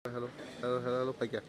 Hello, hello, hello, hello, Paikya.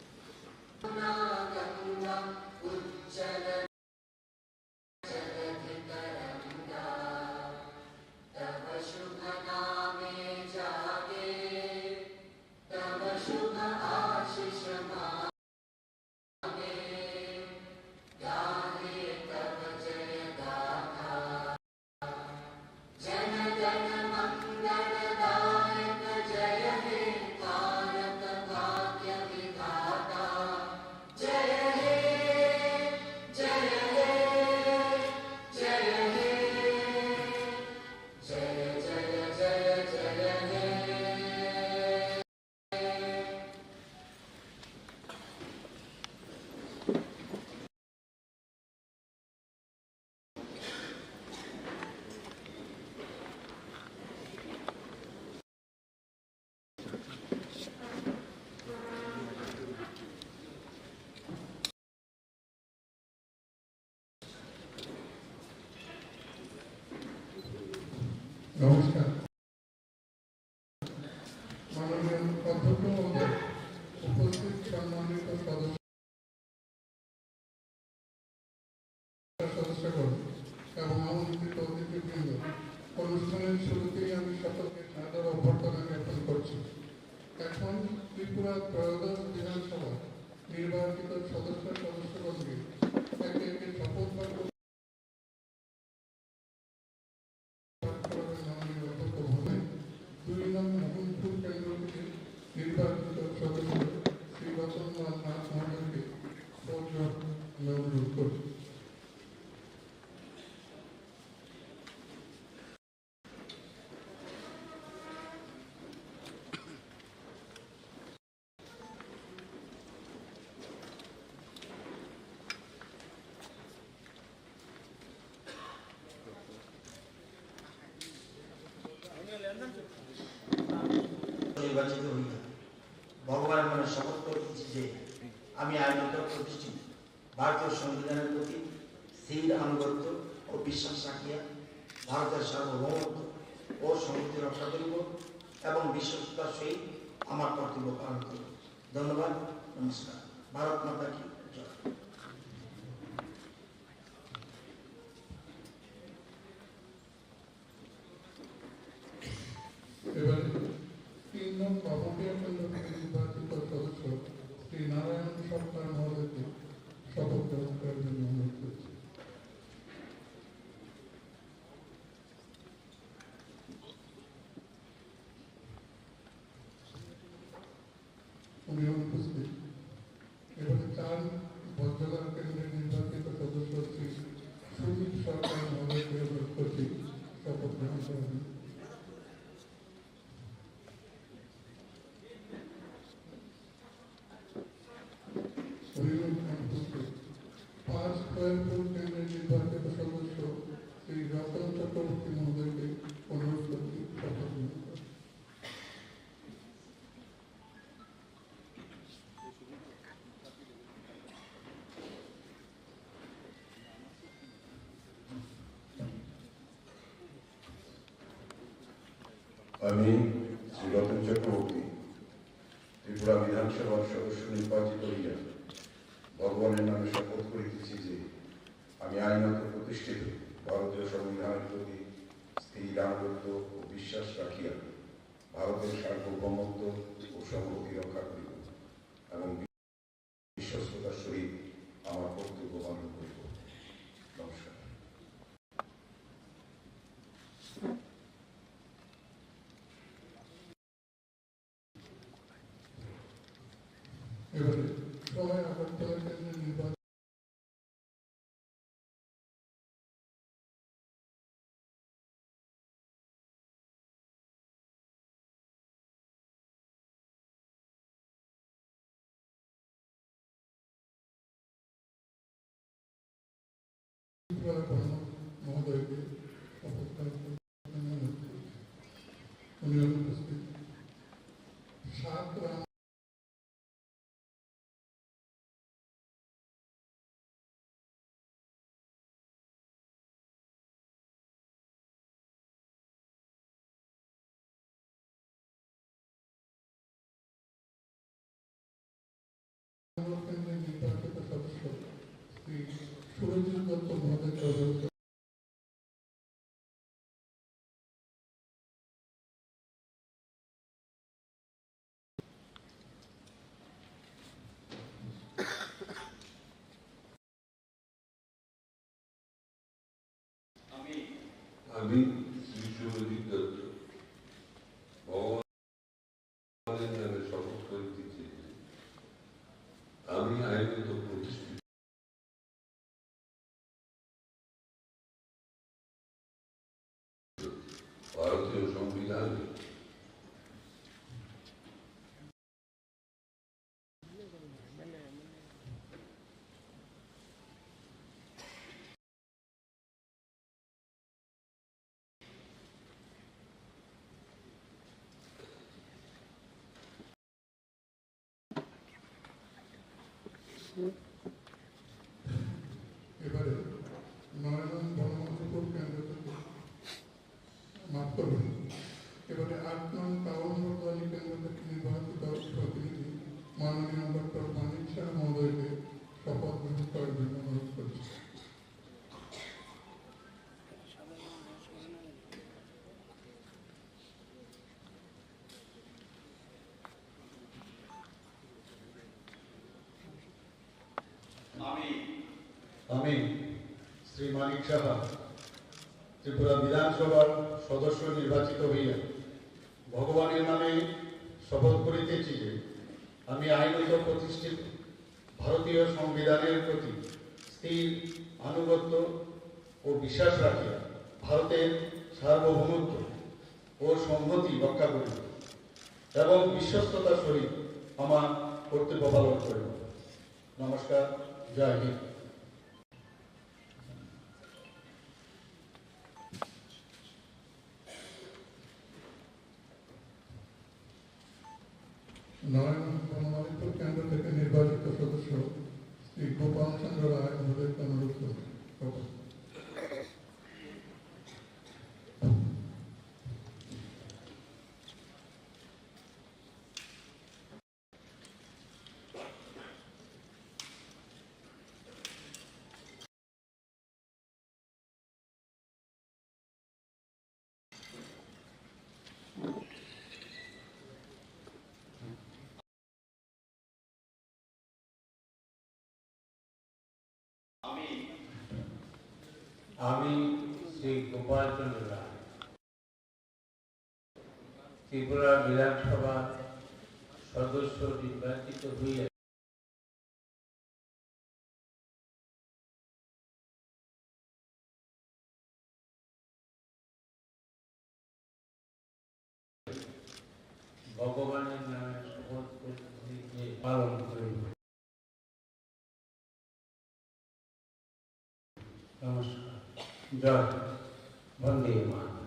নমস্কার। মাননীয় অধ্যক্ষ মহোদয়, উপস্থিত সম্মানিত সদস্যগণ এবং আমন্ত্রিত অতিথিবৃন্দ, অনুষ্ঠানের শুরুতেই আমি সকলকে সাদর অভ্যর্থনা জ্ঞাপন করছি। এখন ত্রিপুরা ত্রয়োদশ বিধানসভা নির্বাচিত সদস্যগণকে একে একে শপথ বাক্য নির্বাচিত সদস্য শ্রী রতনলাল নাথ মহোদয়কে অনুরোধ করি। নির্বাচিত হইয়া ভগবানের মনে শপথ করিতেছি যে আমি আইনত প্রতিষ্ঠিত ভারতীয় সংবিধানের প্রতি স্থির আনুগত্য ও বিশ্বাস রাখিয়া ভারতের সার্বভৌমত্ব ও সংহতি রক্ষা করিব এবং বিশ্বস্ততার সহিত আমার কর্তব্য পালন করিব। ধন্যবাদ। নমস্কার। ভারত মাতা কি জয়। এবারে 3 নং বাবুকিয়া কেন্দ্র থেকে নির্বাচিত সদস্য শ্রী নারায়ণ সরকার মহোদয়কে শপথ গ্রহণ করার জন্য অনুরোধ করছি। উনি অনুপস্থিত। এবারে 4 বজ্রগার কেন্দ্রের নির্বাচিত সদস্য শ্রী সুদীপ সরকার মহোদয়কে অনুরোধ করছি শপথ গ্রহণ করার জন্য। পাঁচ খয়েরপুর কেন্দ্রের নির্বাচিত সদস্য শ্রী রতন চক্রবর্তী মহোদয়কে অনুরোধ করছি শপথ গ্রহণ করার। আমি শ্রী রতন চক্রবর্তী ত্রিপুরা বিধানসভার সদস্য নির্বাচিত হইয়া ভগবানের নামে শপথ করিতেছি যে আমি আইনত প্রতিষ্ঠিত ভারতীয় সংবিধানের প্রতি স্থির আনুগত্য ও বিশ্বাস রাখিয়া ভারতের সার্বভৌমত্ব ও সংহতি রক্ষা করিব এবং বিশ্বস্ততার সহিত আমার কর্তব্য পালন করিব। নমস্কার। এবারে সবাই আগরতলা কেন্দ্রের নির্বাচিত মহোদয়কে শপথ গ্রহণ করার জন্য অনুরোধ করছি। উনি অনুপস্থিত। 7 আমি শ্রী শুভজিৎ দত্ত ভগবানের নামে শপথ করিতেছি যে আমি আইনত প্রতিষ্ঠিত ভারতীয় সংবিধানে এবারে নয়নন বনমন্ত্রপুর কেন্দ্র থেকে মাফ করবেন। এবারে ৮ নং কাউন্টবাড়ি কেন্দ্র থেকে নির্বাচিত প্রতিনিধি মাননীয় ডক্টর মানিক শাহ মহোদয়কে শপথ গ্রহণ করার জন্য অনুরোধ করছি। আমি শ্রী মানিক সাহা ত্রিপুরা বিধানসভার সদস্য নির্বাচিত হইয়া ভগবানের নামে শপথ করিতেছি যে আমি আইনত প্রতিষ্ঠিত ভারতীয় সংবিধানের প্রতি স্থির আনুগত্য ও বিশ্বাস রাখিয়া ভারতের সার্বভৌমত্ব ও সংহতি রক্ষা করিব এবং বিশ্বস্ততার সহিত আমার কর্তব্য পালন করিব। নমস্কার, জয় হিন্দ। নয়নন বনমন্ত্রপুর কেন্দ্র থেকে নির্বাচিত সদস্য শ্রী গোপাল চন্দ্র রায় মহোদয়কে অনুরোধ করছি। আমি শ্রী গোপাল চন্দ্র রায় ত্রিপুরা বিধানসভার সদস্য নির্বাচিত হইয়া ভগবানের নামে শপথ করিতেছি যে পালন করিব। নমস্কার, জয় বন্দে মাতরম।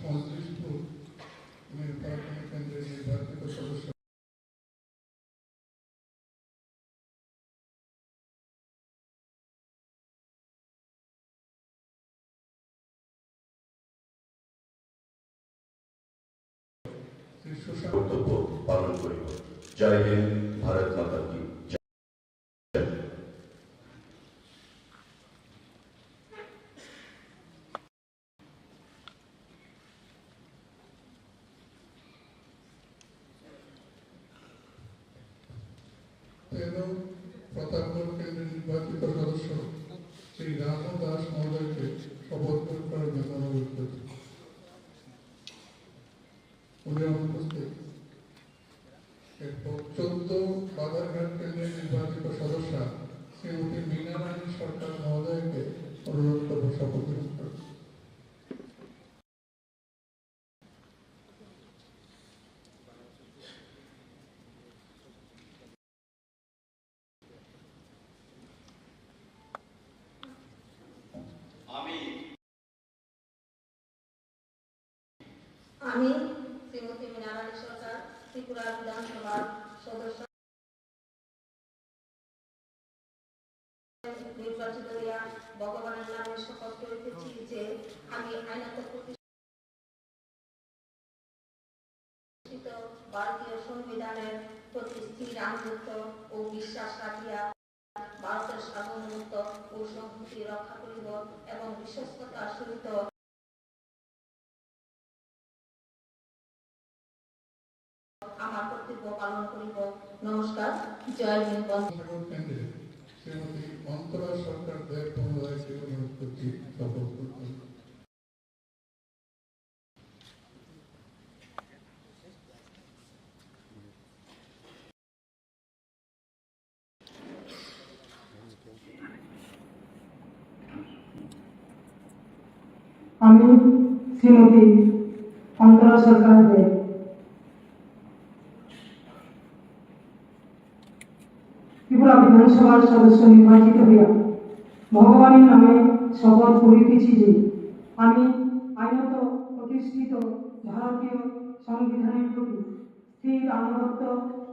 মজলিশপুর নির্বাচনী কেন্দ্রের নির্বাচিত সদস্য শ্রী সুশান্ত কর্তব্য পালন করিব। জয় হিন্দ, ভারত মাতা কি জয়। প্রতাপগড় কেন্দ্রের নির্বাচিত সদস্য শ্রী রামু দাস মহোদয়কে শপথ গ্রহণ করার জন্য অনুরোধ করছি। উনি অনুপস্থিত। এরপর 14 বাধারঘাট কেন্দ্রের নির্বাচিত সদস্যা শ্রীমতী মীনা রানী সরকার মহোদয়কে অনুরোধ করব শপথ গ্রহণ করতে। আমি শ্রীমতী মীনা রানী সরকার ত্রিপুরা বিধানসভার সদস্য আমি আইনত প্রতিষ্ঠিত ভারতীয় সংবিধানের প্রতি স্থির আনুগত্য ও বিশ্বাস রাখিয়া ভারতের সার্বভৌমত্ব ও সংহতি রক্ষা করিব এবং বিশ্বস্ততার সহিত আমার কর্তব্য পালন করিব। নমস্কার। জয় হিন্দ। সাগর কেন্দ্রে শ্রীমতী অন্তরা সরকার দেব মহোদয়কে অনুরোধ করছি শপথ করতে। আমি শ্রীমতী অন্তরা সরকার দেব ত্রিপুরা বিধানসভার সদস্য নির্বাচিত হইয়া ভগবানের নামে শপথ করিতেছি যে আমি আইনত প্রতিষ্ঠিত ভারতীয় সংবিধানের প্রতি স্থির আনুগত্য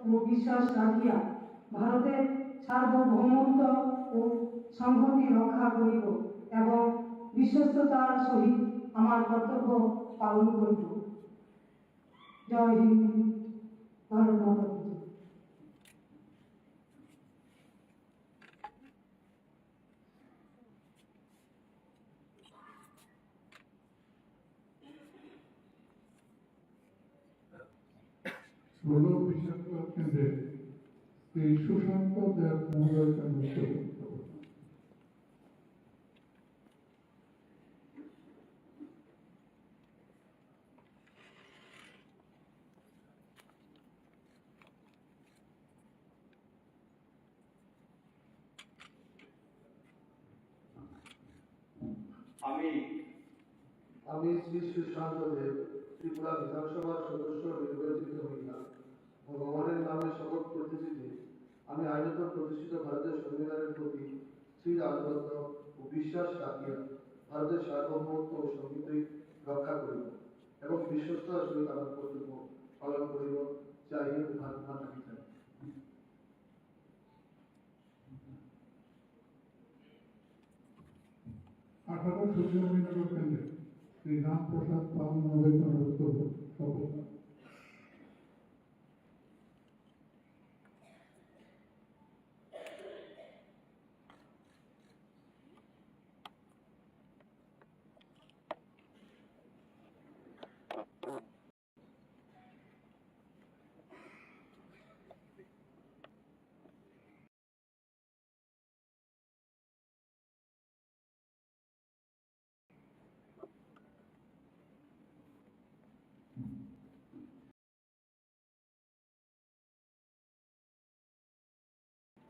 ও বিশ্বাস রাখিয়া ভারতের সার্বভৌমত্ব ও সংহতি রক্ষা করিব এবং বিশ্বস্ততার সহিত আমার কর্তব্য পালন করিব। জয় হিন্দ। ভারত মাতা কি জয়। ষোলো বিধানসভা কেন্দ্রে শ্রী সুশান্ত দেব মহোদয়কে অনুরোধ করছি। আমি শ্রী সুশান্ত দেব ত্রিপুরা বিধানসভার সদস্য নির্বাচিত হইয়া ভগবানের নামে শপথ করিতেছি যে আমি আইনত প্রতিষ্ঠিত ভারতের সংবিধানের প্রতি স্থির আনুগত্য ও বিশ্বাস রাখিয়া ভারতের সার্বভৌমত্ব ও সংহতি রক্ষা করিব এবং বিশ্বস্ততার সহিত আমার কর্তব্য পালন করিব। জয় হিন্দ। ভারত মাতা কি জয়। 18 সূর্যমণিনগর কেন্দ্রে শ্রী রামপ্রসাদ পাল মহোদয়কে অনুরোধ করব শপথ।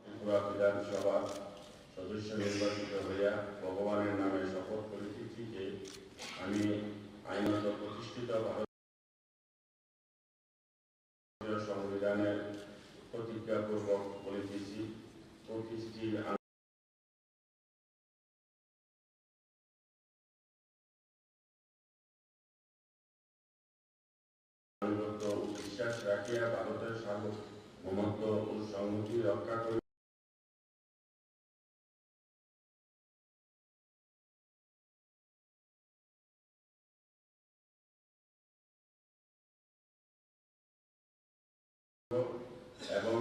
ত্রিপুরা বিধানসভার সদস্য নির্বাচিত হইয়া ভগবানের নামে শপথ করিতেছি যে আমি আইনত প্রতিষ্ঠিত ভারতীয় সংবিধানের প্রতিজ্ঞাপূর্বক বলিতেছি প্রতিষ্ঠির আনুগত্য ও বিশ্বাস রাখিয়া ভারতের সার্বভৌমত্ব ও সংহতি রক্ষা করি এবং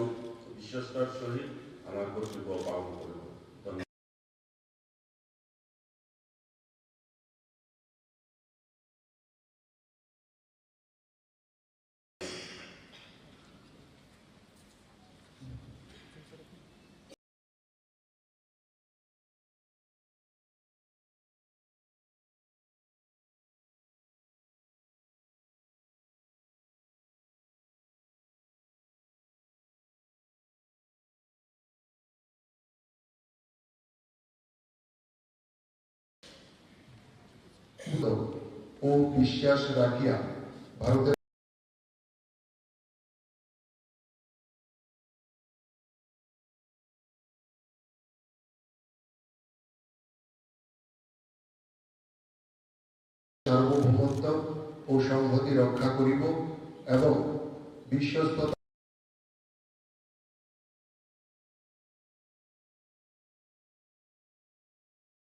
বিশ্বস্ততার সহিত আমার কর্তব্য পালন করব। ও বিশ্বাস রাখিয়া ভারতের সার্বভৌমত্ব ও সংহতি রক্ষা করিব এবং বিশ্বস্ততা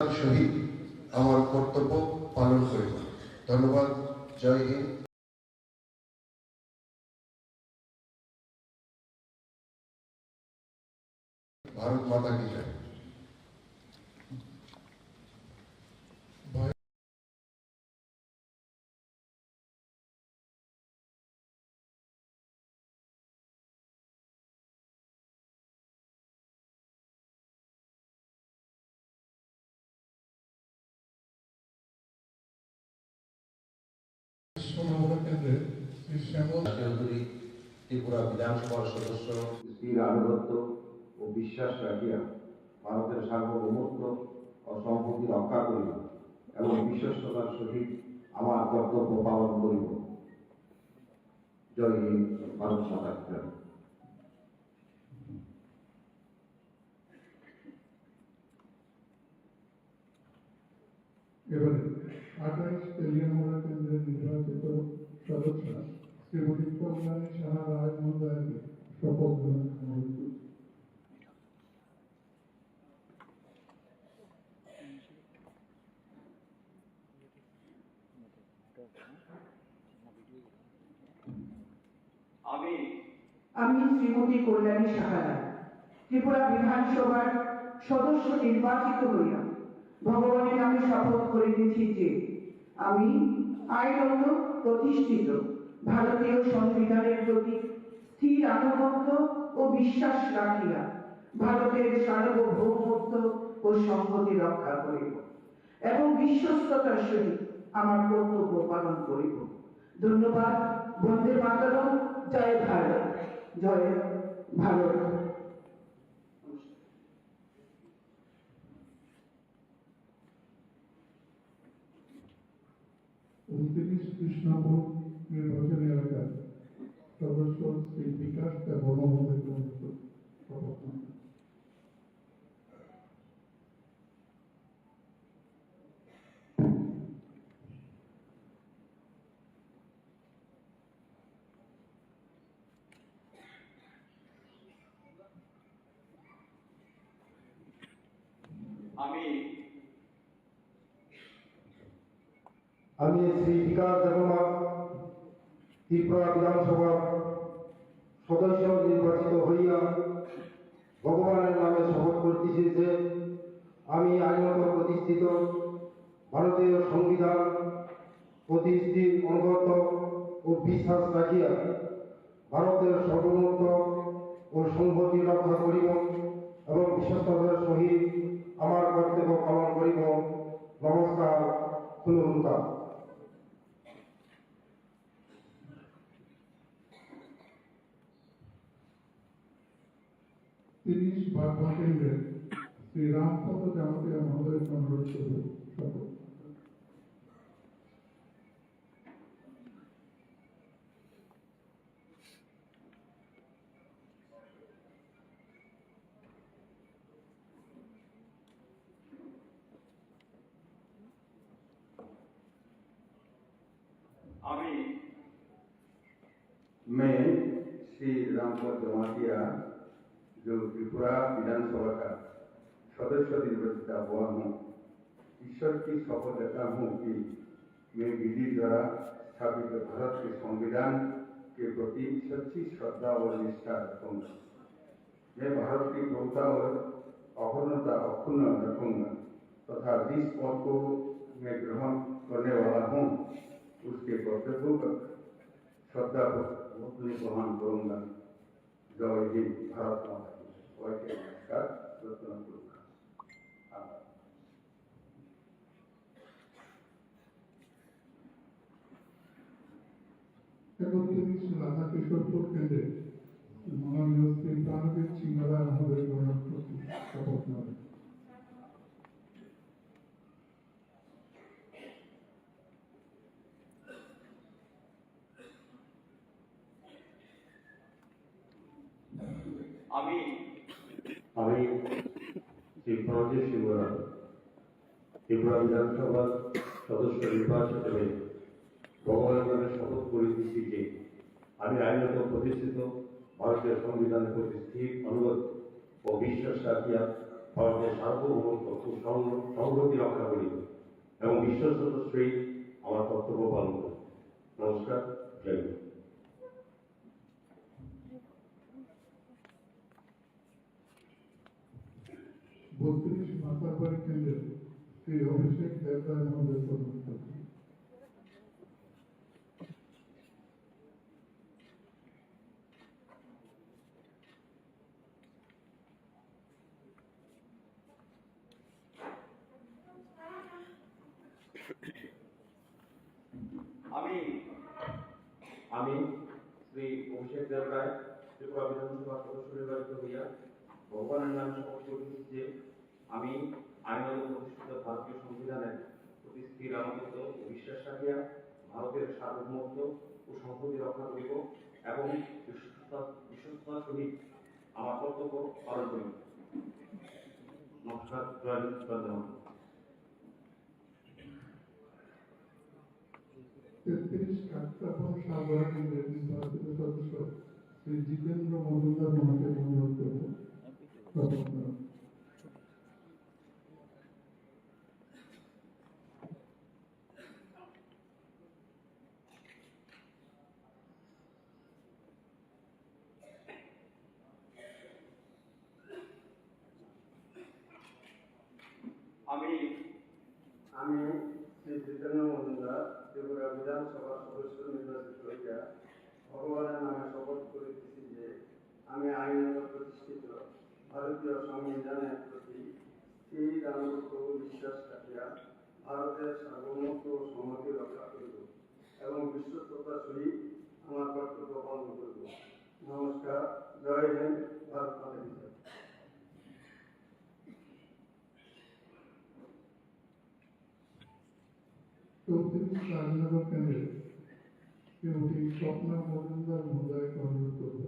সহিত আমার কর্তব্য পালন করিব। ধন্যবাদ। জয় হিন্দ। ভারত মাতা কি জয়। কেন্দ্রের শ্রী শ্যামল চৌধুরী ত্রিপুরা বিধানসভার সদস্য স্থির আনুগত্য ও বিশ্বাস রাখিয়া ভারতের সার্বভৌমত্ব ও সম্পত্তি রক্ষা করিব এবং বিশ্বস্ততার সহিত আমার কর্তব্য পালন করিব। জয় হিন্দ। ভারত মাতা কি জয়। এবারে 28 তেলিয়ামুড়া কেন্দ্রের নির্বাচিত সদস্য শ্রীমতী কল্যাণী সাহা রায় মহোদয়কে শপথ গ্রহণ অনুরোধ করছি। আমি শ্রীমতী কল্যাণী সাহা রায় ত্রিপুরা বিধানসভার সদস্য নির্বাচিত হইয়া ভগবানের নামে শপথ করিতেছি যে আমি আইনত প্রতিষ্ঠিত ভারতীয় সংবিধানের প্রতি স্থির আনুগত্য ও বিশ্বাস রাখিয়া ভারতের সার্বভৌমত্ব ও সংহতি রক্ষা করিব এবং বিশ্বস্ততার সহিত আমার কর্তব্য পালন করিব। ধন্যবাদ। বন্দে মাতরম। জয় ভারত। জয় ভারত। 29 কৃষ্ণপুর নির্বাচনী এলাকার সদস্য শ্রী বিকাশ বর্মমহোদয়কে অনুরোধ করছি শপথ গ্রহণ। আমি শ্রী বিকাশ দেবমা ত্রিপুরা বিধানসভার সদস্য নির্বাচিত হইয়া ভগবানের নামে শপথ করিতেছি যে আমি আইনত প্রতিষ্ঠিত ভারতীয় সংবিধান প্রতি স্থির অনুগত ও বিশ্বাস রাখিয়া ভারতের সার্বভৌমত্ব ও সংহতি রক্ষা করিব এবং বিশ্বস্ততার সহিত আমার কর্তব্য পালন করিব। নমস্কার। শুনুনতা। 30 বাগবা কেন্দ্রের শ্রী রামপদ জামাতিয়া মহোদয়কে অনুরোধ করব শপথ। मैं श्री रामपद जमातिया जो त्रिपुरा विधानसभा का सदस्य निर्वाचित हुआ हूँ, ईश्वर की शपथ लेता हूँ कि मैं विधि द्वारा स्थापित भारत के संविधान के प्रति सच्ची श्रद्धा और निष्ठा रखूंगा। मैं भारत की प्रभुता और अखंडता अक्षुण्ण रखूंगा तथा जिस पद को मैं ग्रहण करने वाला हूँ उसके कर्तव्यों का श्रद्धा ग्रहण करूंगा। जय हिंद। भारत माता की जय। नमस्कार। रत्न पुरस्कार। রাধা কিশোরপুর কেন্দ্রে মাননীয় শ্রী প্রাণবীর সিংহরা আমাদের অনুরোধ করছি শপথ নেবেন। আমি শ্রী প্রণজিৎ সিংহরা ত্রিপুরা বিধানসভার সদস্য নির্বাচিত হয়ে ভগবানের নামে শপথ করিতেছি যে আমি আইনত প্রতিষ্ঠিত ভারতীয় সংবিধানের প্রতি স্থির অনুগত ও বিশ্বাস রাখিয়া ভারতের সার্বভৌমত্ব ও সংহতি রক্ষা করিব এবং বিশ্বস্ত সহিত আমার কর্তব্য পালন করব। নমস্কার, জয় হিন্দ। বত্রিশ মাতারবাড়ি কেন্দ্রের শ্রী অভিষেক দেবরায় মহোদয় প্রদান করছেন। আমি শ্রী অভিষেক দেবরায় ত্রিপুরা বিধানসভা সদস্য নির্বাচিত হইয়া ভগবানের নামে শপথ করিতেছি যে আমি আইনত প্রতিষ্ঠিত ভারতীয় সংবিধানের প্রতি স্থির আনুগত্য ও বিশ্বাস রাখিয়া ভারতের সার্বভৌমত্ব ও সম্প্রতি রক্ষা করিব এবং বিশ্বস্ততার সহিত আমার কর্তব্য পালন করিব। নমস্কার, জয় হিন্দ, জয় জওয়ান। 33 কাকতাপুর সাগর কেন্দ্রের নির্বাচিত সদস্য শ্রী জিতেন্দ্র মজুমদার মহাশয় অনুরোধ করব। আমি শ্রী জিতেন্দ্র মজুমদার ত্রিপুরা বিধানসভা সদস্য নির্বাচিত হইয়া ভগবানের নামে শপথ করিতেছি যে আমি আইনত প্রতিষ্ঠিত ভারতীয় সংবিধানের প্রতি স্থির আনুগত্য ও বিশ্বাস রাখিয়া ভারতের সার্বভৌমত্ব ও সংহতি রক্ষা করিব এবং বিশ্বস্ততার সহিত আমার কর্তব্য পালন করিব। নমস্কার, জয় হিন্দ, ভারত মাতা কি জয়। চৌত্রিশ রাজনগর কেন্দ্রে শ্রীমতী স্বপ্না মজুমদার মহোদয়কে অনুরোধ করব।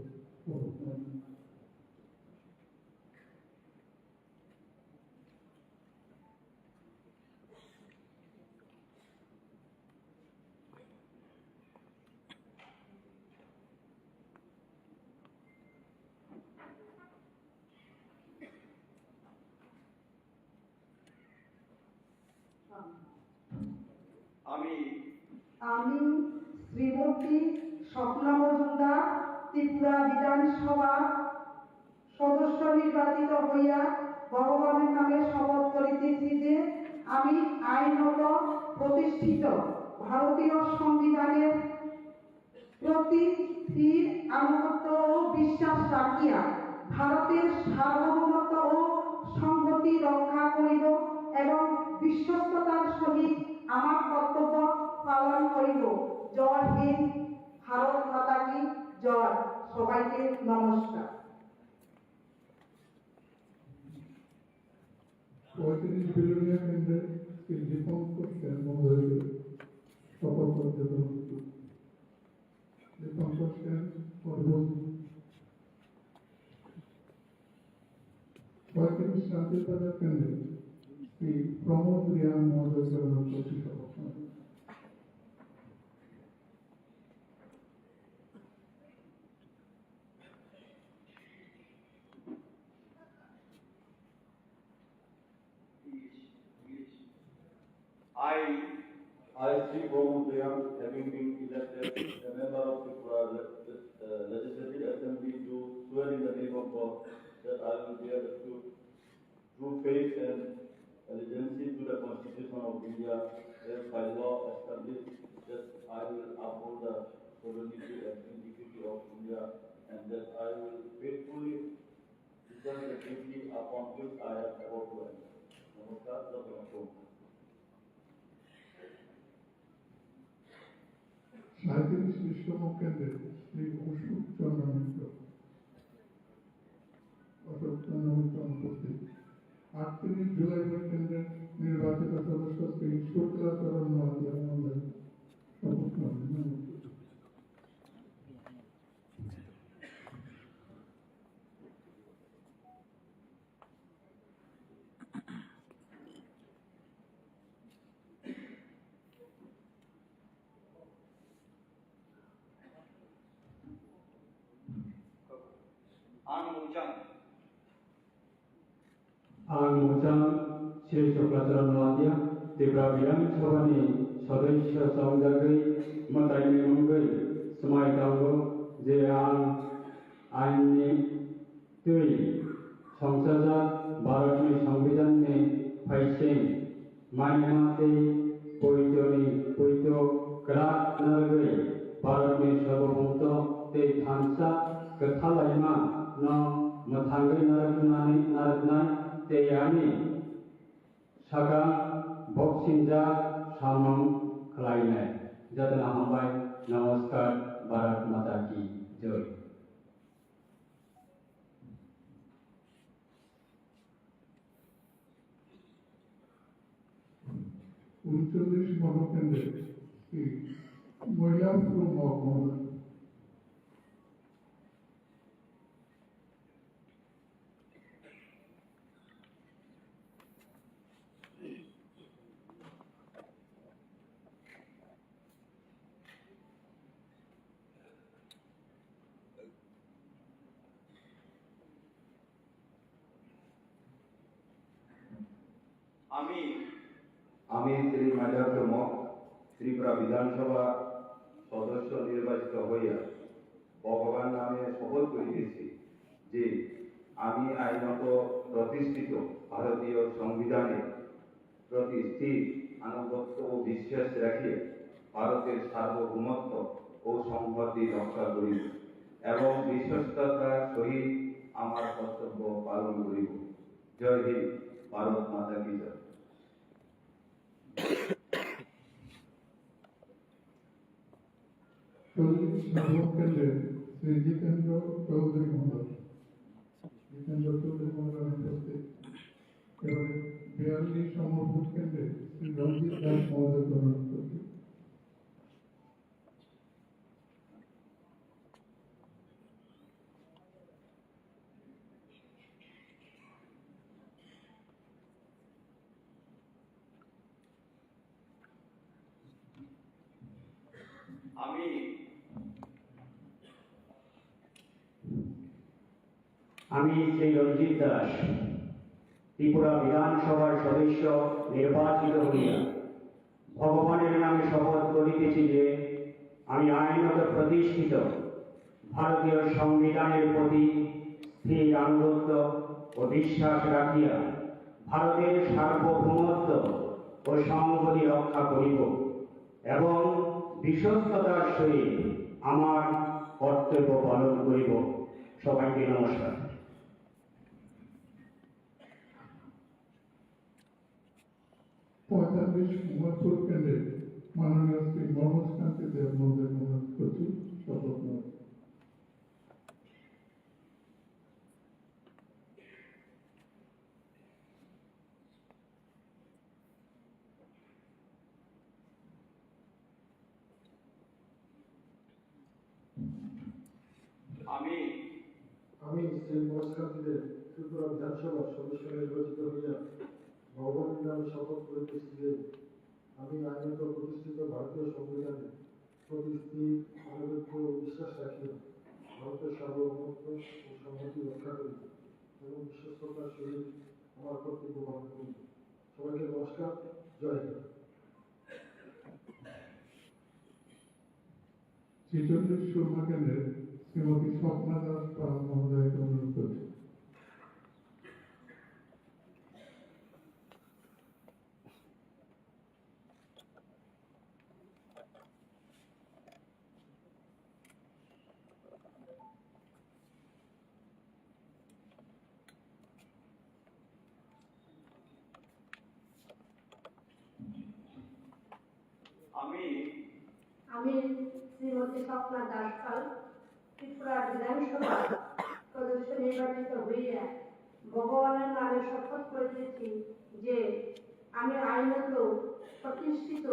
আমি শ্রীমতী স্বপ্না মজুমদার ত্রিপুরা বিধানসভা সদস্য নির্বাচিত হইয়া ভগবানের নামে শপথ করিতেছি যে আমি আইনত প্রতিষ্ঠিত ভারতীয় সংবিধানের প্রতি স্থির আনুগত্য ও বিশ্বাস রাখিয়া ভারতের সার্বভৌমত্ব ও সংহতি রক্ষা করিব এবং বিশ্বস্ততার সহিত আমার কর্তব্য পালন করিব। জয় হিন্দ, ভারত মাতা কি জয়। সবাইকে নমস্কার। 35 বিলোনিয়া কেন্দ্রের শ্রী দীপঙ্কর সেন মহোদয়কে শপথ করতে অনুরোধ করব। দীপঙ্কর সেন পরবর্তী 35 শান্তিবাজার কেন্দ্রে শ্রী প্রমোদ রিয়ান মহোদয়কে অনুরোধ করছি শপথ করতে। I, Sri Pramod Riyan, having been elected a member of Tripura Legislative Assembly, do swear in the name of God that I will bear the true faith and allegiance to the Constitution of India as by law established, that I will uphold the sovereignty and integrity of India, and that I will faithfully discharge the duty upon which I have about to enter. Namaskar, Dr. 37 বিশ্বমুখ কেন্দ্রের শ্রী অশোক চন্দ্র মিত্র উপস্থিত। 38 জুলাইপুর কেন্দ্রের নির্বাচিত সদস্য শ্রী শুক্লাচরণ মহাদিয়া মহোদয় শপথ গ্রহণ। Ang Muchang Sri Shukracharana Noadia, Tripura विधानसभानि सदस्य संजागै मोदायनि मुंगै समायदांगौ जे आं आइननि तै संसदजात भारतनि संविधाननि फाइसें मानिमाते पयतो ग्रात नरगै भारतनि सार्वभौमत्व तै थानसा गोथालायमा न मोथांगै नारनाय तै आनि सागा बक्सिंजा सामं खलायनाय जतना हामबाय नमस्कार भारत माता की जय। উনচল্লিশ মহাকেন্দ্রে মহিলা মহকুমা আমি শ্রী মাইলাতম ত্রিপুরা বিধানসভা সদস্য নির্বাচিত হইয়া ভগবান নামে শপথ করিতেছি যে আমি আইনত প্রতিষ্ঠিত ভারতীয় সংবিধানের প্রতি স্থির আনুগত্য ও বিশ্বাস রাখিয়া ভারতের সার্বভৌমত্ব ও সংহতি রক্ষা করিব এবং বিশ্বস্ততার সহিত আমার কর্তব্য পালন করিব। জয় হিন্দ, ভারত মাতা কি জয়। চল্লিশ মহাকেন্দ্রে শ্রী জিতেন্দ্র চৌধুরী মহোদয় উপস্থিত। এবারে 42 নম্বর ভোট কেন্দ্রে শ্রী রঞ্জিত দাস মহোদয় উপস্থিত। আমি শ্রী রঞ্জিত দাস ত্রিপুরা বিধানসভার সদস্য নির্বাচিত হইয়া ভগবানের নামে শপথ করিতেছি যে আমি আইনত প্রতিষ্ঠিত ভারতীয় সংবিধানের প্রতি স্থির আনুগত্য ও বিশ্বাস রাখিয়া ভারতের সার্বভৌমত্ব ও সংহতি রক্ষা করিব এবং বিশ্বস্ততার সহিত আমার কর্তব্য পালন করিব। সবাইকে নমস্কার। 45 মহাপুর কেন্দ্রে মাননীয় শ্রী মনোজ কান্তি দেব মহোদয় করছি শপথ নেওয়া। আমি শ্রী মনোজ কান্তি দেব ত্রিপুরা বিধানসভার সদস্য নির্বাচিত হইয়া ভগবানের নামে শপথ করিতেছি যে আমি আইনত প্রতিষ্ঠিত ভারতীয় সংবিধানের প্রতি স্থির আনুগত্য ও বিশ্বাস রাখিয়া ভারতের সার্বভৌমত্ব ও সংহতি রক্ষা করিব এবং বিশ্বস্ততার সহিত আমার কর্তব্য পালন করিব। সবাইকে নমস্কার, জয় হিন্দ। 46 সুরমা কেন্দ্রে শ্রীমতী স্বপ্না দাস পাল মহোদয়কে অনুরোধ করছি। আমি শ্রীমতী স্বপ্না দাস পাল ত্রিপুরা বিধানসভা সদস্য নির্বাচিত হইয়া ভগবানের নামে শপথ করিতেছি যে আমি আইনত প্রতিষ্ঠিত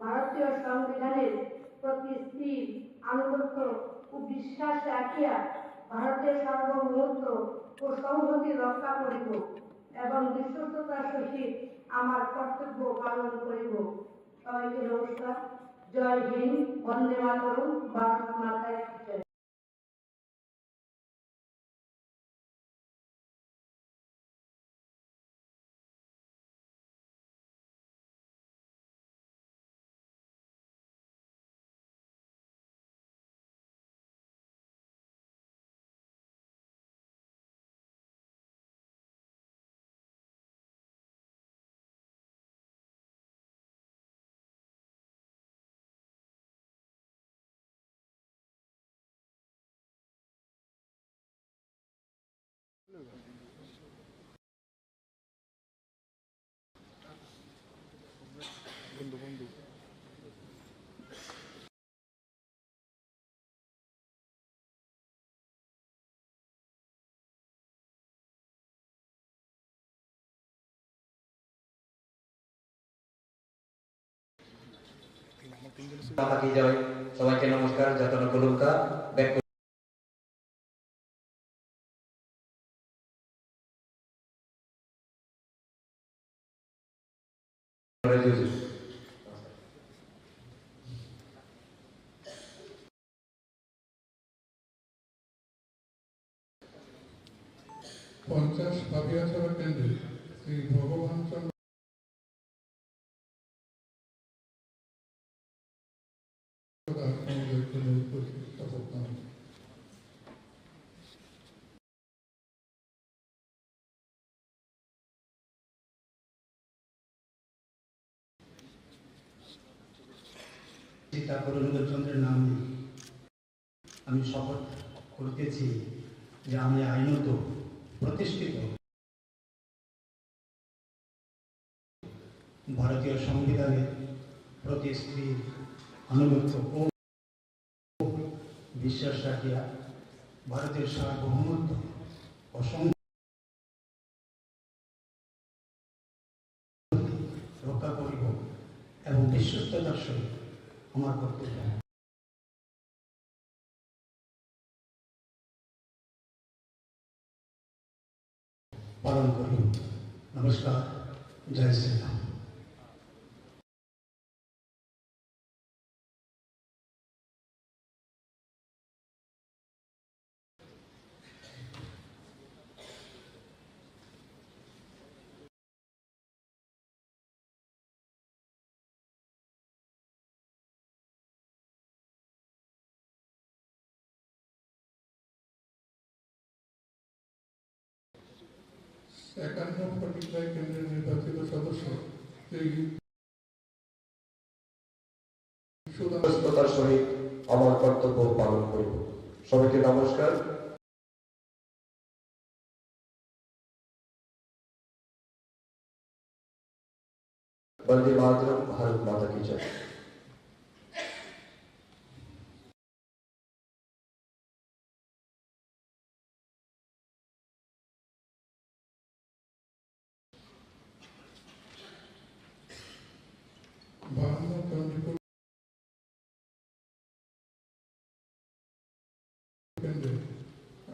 ভারতীয় সংবিধানের প্রতি স্থির আনুগত্য ও বিশ্বাস রাখিয়া ভারতের সার্বভৌমত্ব ও সংহতি রক্ষা করিব এবং বিশ্বস্ততার সহিত আমার কর্তব্য পালন করিব। সবাইকে নমস্কার, জয় হিন্দ, বন্দে মাতরম, ভারত মাতা কি জয়। মাতা কি জয়। সবাইকে নমস্কার। যতন কলুমকা ব্যাক পঞ্চাশ ভাবিয়াছড়া কেন্দ্রে শ্রী ভগবান চন্দ্র দাস মহোদয়কে অনুরোধ করছি শপথ নামে। পিতা করুণচন্দ্রের নামে আমি শপথ করিতেছি যে আমি আইনত প্রতিষ্ঠিত ভারতীয় সংবিধানের প্রতি স্ত্রীর আনুগত্য ও বিশ্বাস রাখিয়া ভারতের সার্বভৌমত্ব ও রক্ষা করিব এবং বিশ্বস্ততার সহিত আমার কর্তব্য পালন করিব। নমস্কার। জয় শ্রীরাম। একান্ন ফটিকরায় কেন্দ্রের নির্বাচিত সদস্য শ্রী সুদাস্ততার সহিত আমার কর্তব্য পালন করিব। সবাইকে নমস্কার। বন্দে মাতরম। ভারত মাতা কি জয়। বাহান্ন চন্দ্রপুর কেন্দ্রে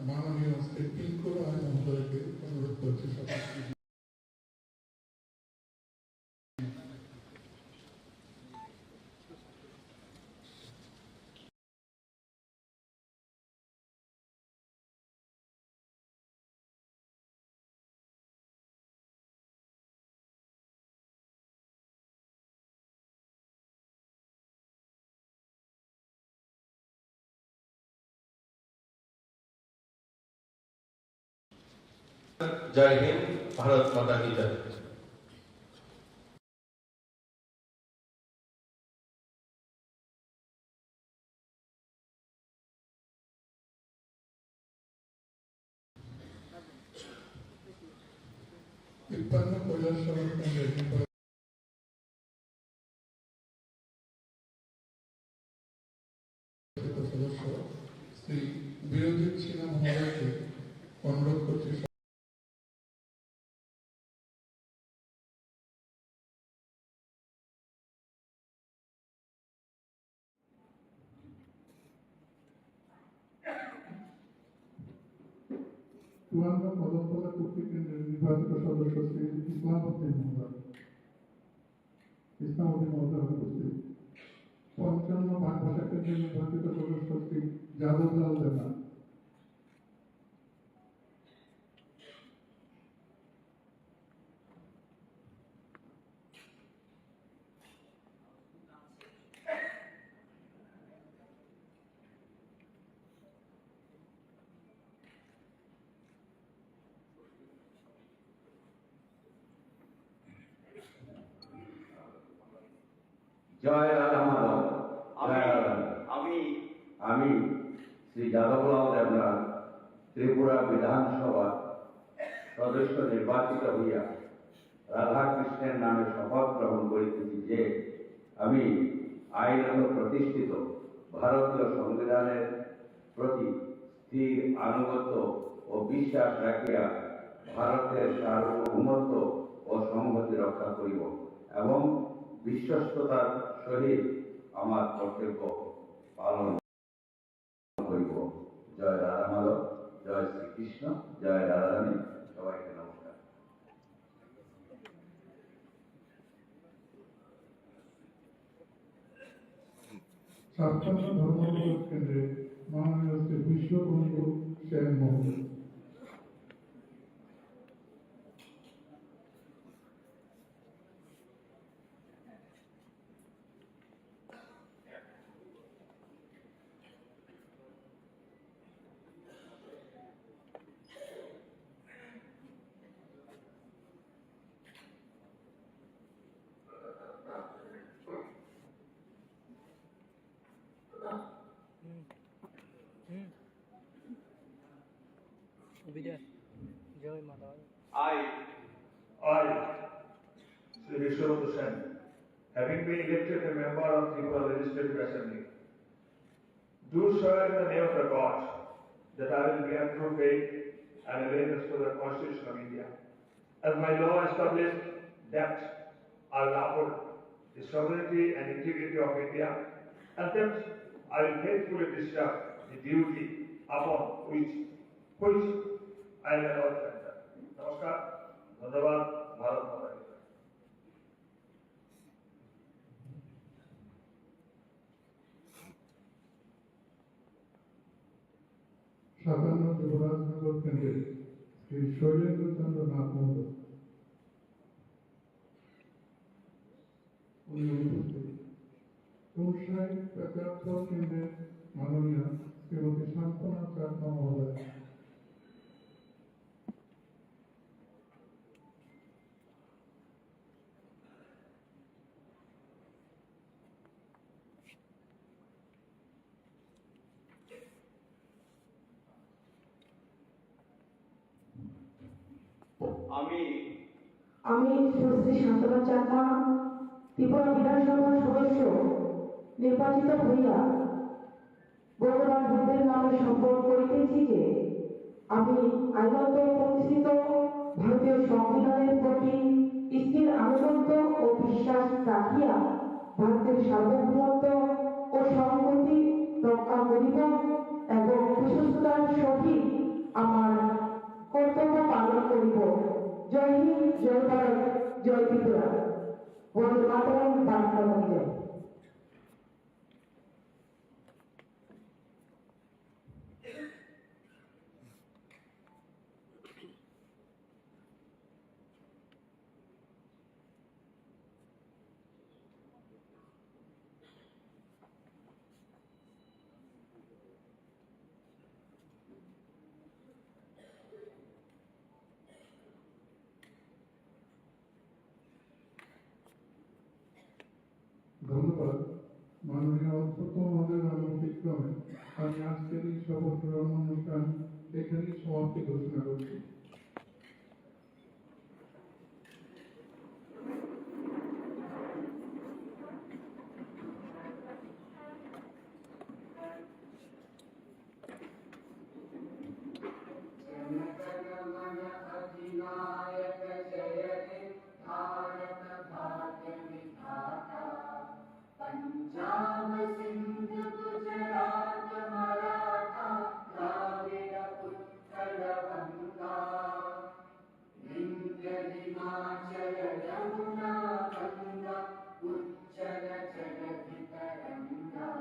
মাননীয় শ্রী পিঙ্কু রায় মহোদয়কে অনুরোধ করছি শপথ নামে। জয় হিন্দ। ভারত মাতা কি জয়। তিপ্পান্ন কৈলাসহর কেন্দ্রের নির্বাচিত সদস্য শ্রী বিরোজিৎ সিনহা মহোদয়কে অনুরোধ করছি চুয়ান্ন কদমতলা কুর্তি কেন্দ্রের নির্বাচিত সদস্য শ্রী ইসলামউদ্দিন মহোদয় উপস্থিত। পঞ্চান্ন বাগবাসা কেন্দ্রের নির্বাচিত সদস্য শ্রী যাদবলাল দেবা। জয় রাধা মাধব। আমি শ্রী যাদবলাল দেবনাথ ত্রিপুরা বিধানসভা সদস্য নির্বাচিত হইয়া রাধাকৃষ্ণের নামে শপথ গ্রহণ করিতেছি যে আমি আইনত প্রতিষ্ঠিত ভারতীয় সংবিধানের প্রতি স্থির আনুগত্য ও বিশ্বাস রাখিয়া ভারতের সার্বভৌমত্ব ও সংহতি রক্ষা করিব এবং বিশ্বস্ততার সহিত আমার কর্তব্য পালন করিব। জয় রাধা মাধব, জয় শ্রীকৃষ্ণ, জয় রাধারানী। সবাইকে নমস্কার। ছাপ্পান্ন ধর্মপ্রচার কেন্দ্রে মাননীয় শ্রী বিশ্ববন্ধু সেন মহোদয়। I, Sri Vishwabandhu Sen, having been elected a member of Tripura Legislative Assembly, do swear in the name of the gods that I will bear true faith and allegiance to the Constitution of India, as my law established that I will uphold the sovereignty and integrity of India, and that I will faithfully discharge the duty upon which I am allowed to enter. Namaskar, Dhanyavad, Bharat Mata Ki Jai. সাতান্ন যুবরাজনগর কেন্দ্রে শ্রী শৈলেন্দ্র চন্দ্র নাথ মহোদয়। উনি উপস্থিত। তুলসাই পেচারথল কেন্দ্রের মাননীয় শ্রীমতী শান্তনা চাকমা মহোদয়। আমি শ্রী শান্তনা চাকমা ত্রিপুরা বিধানসভার সদস্য নির্বাচিত হইয়া ভগবান বুদ্ধের নামে শপথ করিতেছি যে আমি আইনত প্রতিষ্ঠিত ভারতীয় সংবিধানের প্রতি স্থির আনুগত্য ও বিশ্বাস রাখিয়া ভারতের সার্বভৌমত্ব ও সংহতি রক্ষা করিব এবং বিশ্বস্ততার সহিত আমার কর্তব্য পালন করিব। জয় হিন্দ, জয় ভারত, জয় ত্রিপুরা। বন্দে মাতরম, বার্তা জয়। ধন্যবাদ। মাননীয় অধ্যক্ষ মহোদয়ের অনুমতিক্রমে আমি আজকের এই শপথ গ্রহণ অনুষ্ঠান এখানেই সমাপ্তি ঘোষণা করছি। पंजाब सिंध गुजरात मराठा द्राविड उत्कल गंगा विंध्य हिमाचल यमुना गंगा उच्चल जलधि तरंगा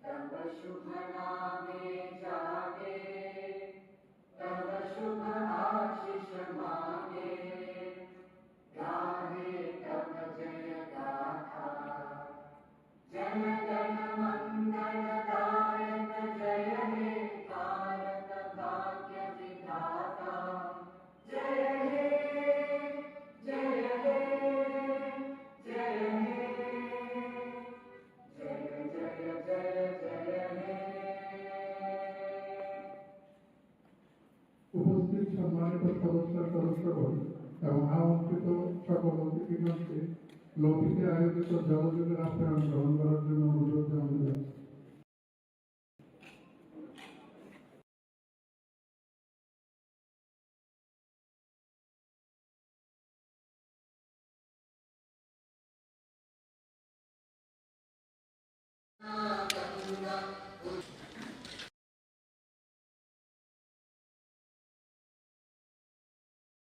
तव शुभ नामे जागे तव शुभ आशीष मांगे गाहे तव जय गाथा जन गण मंगल दायक जय हे भारत भाग्य विधाता जय हे जय हे जय हे जय जय जय जय हे সদস্যগণ এবং আমন্ত্রিত সকল অতিথিগণকে লবিতে আয়োজিত জলযোগের আপ্যায়ন গ্রহণ করার জন্য অনুরোধ জানানো যাচ্ছে।